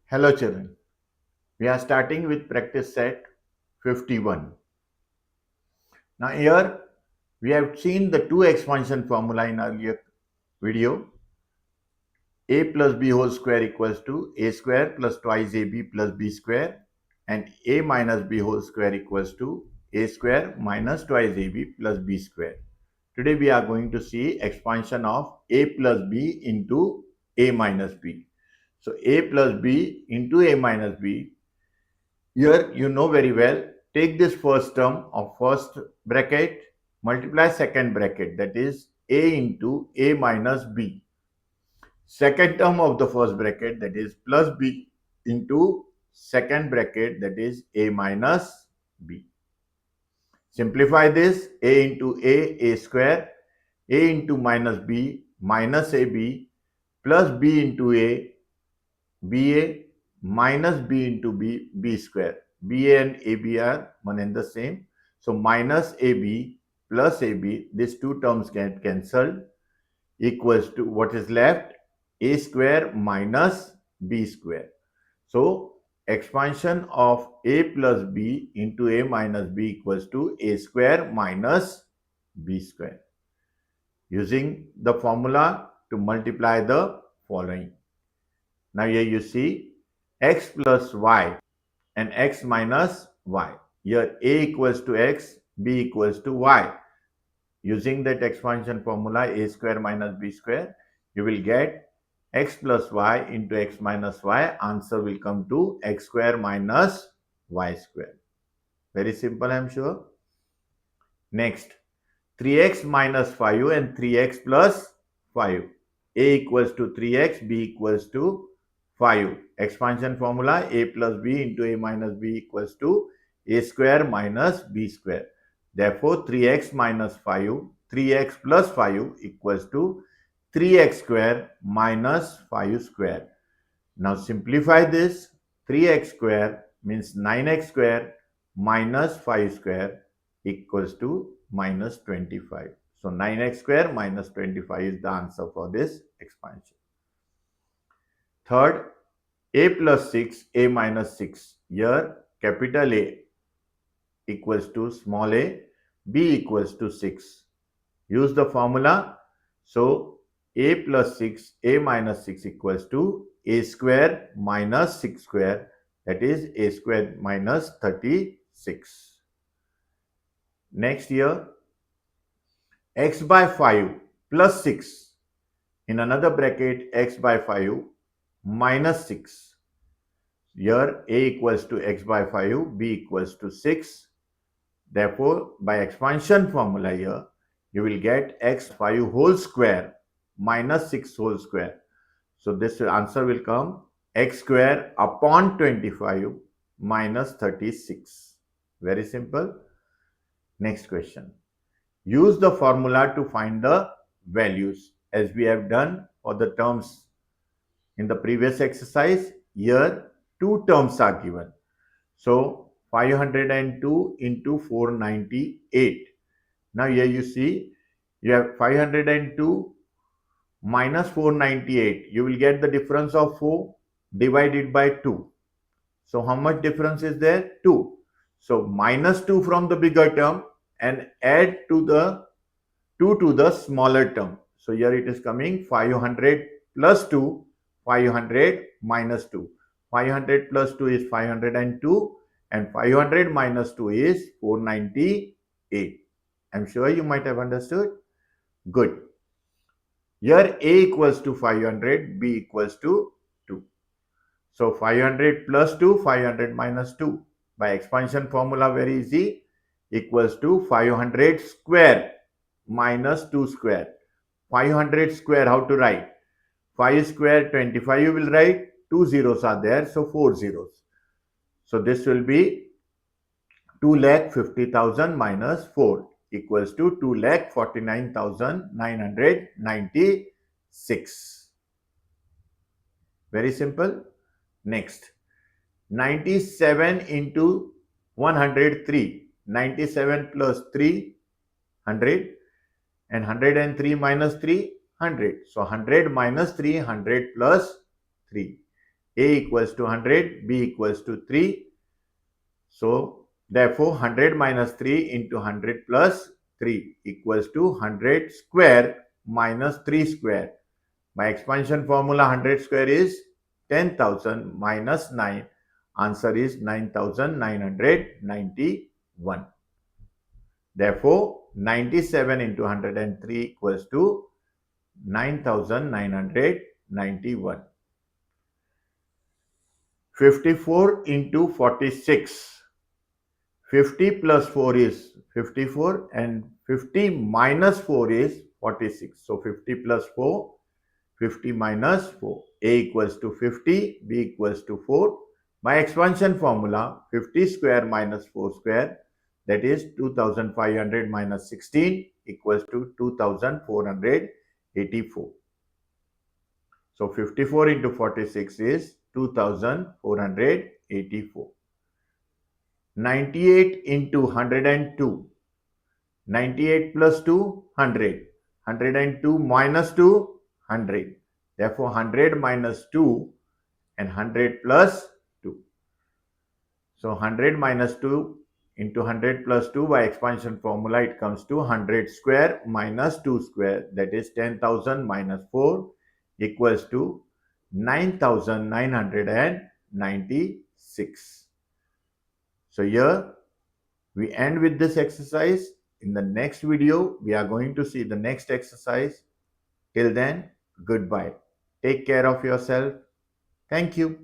Hello children, we are starting with practice set 51. Now here we have seen the two expansion formula in earlier video. A plus b whole square equals to a square plus twice ab plus b square, and a minus b whole square equals to a square minus twice ab plus b square. Today we are going to see expansion of a plus b into a minus b. So a plus b into a minus b. Here you know very well, take this first term of first bracket, multiply second bracket, that is a into a minus b. Second term of the first bracket, that is plus b into second bracket, that is a minus b. Simplify this, a into a square, a into minus b minus ab plus b into a, ba minus b into b square. ba and ab are one and the same. So minus ab plus ab, these two terms get cancelled, equals to what is left, a square minus b square. So expansion of a plus b into a minus b equals to a square minus b square. Using the formula to multiply the following. Now here you see x plus y and x minus y. Here a equals to x, b equals to y. Using that expansion formula a square minus b square, you will get x plus y into x minus y. Answer will come to x square minus y square. Very simple, I am sure. Next, 3x minus 5 and 3x plus 5. A equals to 3x, b equals to 5. Expansion formula a plus b into a minus b equals to a square minus b square. Therefore, 3x minus 5, 3x plus 5 equals to 3x square minus 5 square. Now simplify this. 3x square means 9x square minus 5 square equals to minus 25. So 9x square minus 25 is the answer for this expansion. Third, a plus 6, a minus 6. Here capital A equals to small a, b equals to 6. Use the formula. So a plus 6, a minus 6 equals to a square minus 6 square, that is a square minus 36. Next here, x by 5 plus 6. In another bracket, x by 5 minus 6. Here a equals to x by 5, b equals to 6. Therefore, by expansion formula here, you will get x 5 whole square minus 6 whole square. So this answer will come x square upon 25 minus 36. Very simple. Next question. Use the formula to find the values as we have done for the terms in the previous exercise. Here two terms are given. So 502 into 498. Now here you see you have 502 minus 498. You will get the difference of 4 divided by 2. So how much difference is there? 2. So minus 2 from the bigger term and add to the 2 to the smaller term. So here it is coming 500 plus 2, 500 minus 2. 500 plus 2 is 502 and 500 minus 2 is 498. I'm sure you might have understood. Good. Here a equals to 500, b equals to 2. So 500 plus 2, 500 minus 2. By expansion formula, very easy, equals to 500 square minus 2 square. 500 square, how to write? 5 square, 25 you will write. 2 zeros are there, so 4 zeros. So this will be 2,50,000 minus 4 equals to 2,49,996. Very simple. Next, 97 into 103. 97 plus 3, 100, and 103 minus 3, 100. So 100 minus 3, 100 plus 3. A equals to 100, B equals to 3. So therefore 100 minus 3 into 100 plus 3 equals to 100 square minus 3 square. My expansion formula 100 square is 10,000 minus 9. Answer is 9,991. Therefore, 97 into 103 equals to 9,991. 54 into 46. 50 plus 4 is 54 and 50 minus 4 is 46. So 50 plus 4, 50 minus 4. A equals to 50, B equals to 4. My expansion formula 50 square minus 4 square, that is 2500 minus 16 equals to 2484. So 54 into 46 is 2484. 98 into 102. 98 plus 2, 100. 102 minus 2, 100. Therefore, 100 minus 2 and 100 plus 2. So 100 minus 2 into 100 plus 2 by expansion formula, it comes to 100 square minus 2 square, that is 10,000 minus 4 equals to 9,996. So here we end with this exercise. In the next video, we are going to see the next exercise. Till then, goodbye. Take care of yourself. Thank you.